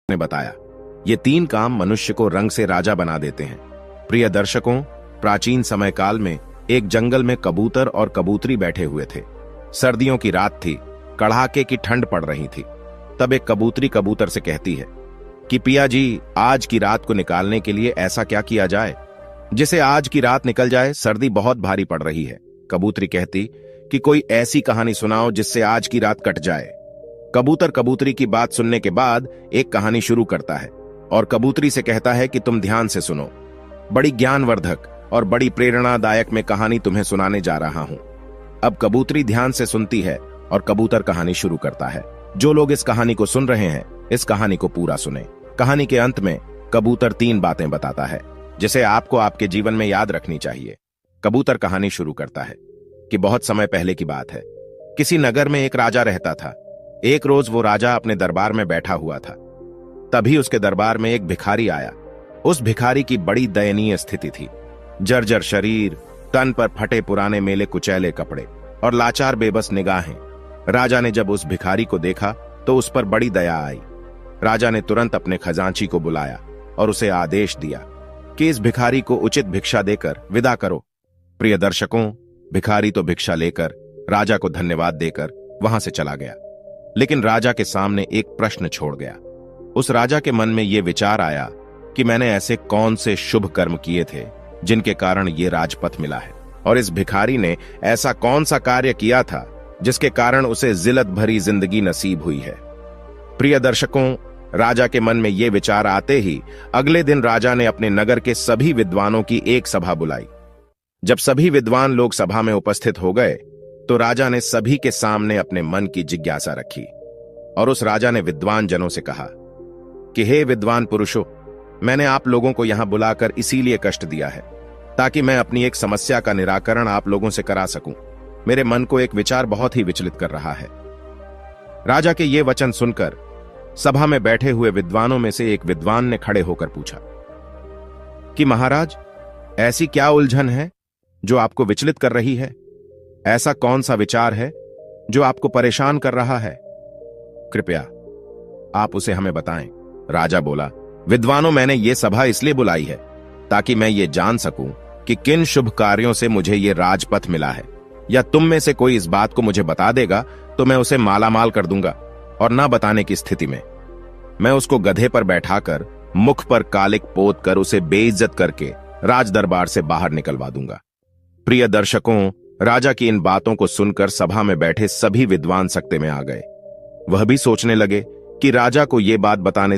ने बताया, ये 3 काम मनुष्य को रंग से राजा बना देते हैं। प्रिय दर्शकों, प्राचीन समय काल में एक जंगल में कबूतर और कबूतरी बैठे हुए थे। सर्दियों की रात थी, कड़ाके की ठंड पड़ रही थी। तब एक कबूतरी कबूतर से कहती है कि पिया जी, आज की रात को निकालने के लिए ऐसा क्या किया जाए जिसे आज की रात निकल जाए, सर्दी बहुत भारी पड़ रही है। कबूतरी कहती कि कोई ऐसी कहानी सुनाओ जिससे आज की रात कट जाए। कबूतर कबूतरी की बात सुनने के बाद एक कहानी शुरू करता है और कबूतरी से कहता है कि तुम ध्यान से सुनो, बड़ी ज्ञानवर्धक और बड़ी प्रेरणादायक मैं कहानी तुम्हें सुनाने जा रहा हूं। अब कबूतरी ध्यान से सुनती है और कबूतर कहानी शुरू करता है। जो लोग इस कहानी को सुन रहे हैं, इस कहानी को पूरा सुने। कहानी के अंत में कबूतर 3 बातें बताता है जिसे आपको आपके जीवन में याद रखनी चाहिए। कबूतर कहानी शुरू करता है कि बहुत समय पहले की बात है। किसी नगर में एक राजा रहता था। एक रोज वो राजा अपने दरबार में बैठा हुआ था। तभी उसके दरबार में एक भिखारी आया। उस भिखारी की बड़ी दयनीय स्थिति थी। जर्जर शरीर, तन पर फटे पुराने मेले कुचैले कपड़े और लाचार बेबस निगाहें। राजा ने जब उस भिखारी को देखा तो उस पर बड़ी दया आई। राजा ने तुरंत अपने खजांची को बुलाया और उसे आदेश दिया कि इस भिखारी को उचित भिक्षा देकर विदा करो। प्रिय दर्शकों, भिखारी तो भिक्षा लेकर राजा को धन्यवाद देकर वहां से चला गया, लेकिन राजा के सामने एक प्रश्न छोड़ गया। उस राजा के मन में यह विचार आया कि मैंने ऐसे कौन से शुभ कर्म किए थे जिनके कारण ये राजपथ मिला है, और इस भिखारी ने ऐसा कौन सा कार्य किया था जिसके कारण उसे जिल्लत भरी जिंदगी नसीब हुई है। प्रिय दर्शकों, राजा के मन में यह विचार आते ही अगले दिन राजा ने अपने नगर के सभी विद्वानों की एक सभा बुलाई। जब सभी विद्वान लोग सभा में उपस्थित हो गए तो राजा ने सभी के सामने अपने मन की जिज्ञासा रखी और उस राजा ने विद्वान जनों से कहा कि हे विद्वान पुरुषों, मैंने आप लोगों को यहां बुलाकर इसीलिए कष्ट दिया है ताकि मैं अपनी एक समस्या का निराकरण आप लोगों से करा सकूं। मेरे मन को एक विचार बहुत ही विचलित कर रहा है। राजा के ये वचन सुनकर सभा में बैठे हुए विद्वानों में से एक विद्वान ने खड़े होकर पूछा कि महाराज, ऐसी क्या उलझन है जो आपको विचलित कर रही है? ऐसा कौन सा विचार है जो आपको परेशान कर रहा है? कृपया आप उसे हमें बताएं। राजा बोला, विद्वानों, मैंने ये सभा इसलिए बुलाई है ताकि मैं ये जान सकूं कि किन शुभ कार्यों से मुझे ये राजपथ मिला है, या तुम में से कोई इस बात को मुझे बता देगा तो मैं उसे मालामाल कर दूंगा, और ना बताने की स्थिति में मैं उसको गधे पर बैठाकर मुख पर कालिक पोत कर उसे बेइज्जत करके राज दरबार से बाहर निकलवा दूंगा। प्रिय दर्शकों, राजा की इन बातों को सुनकर सभा में बैठे सभी विद्वान सकते में आ गए। वह भी सोचने लगे कि राजा को यह बात बताने से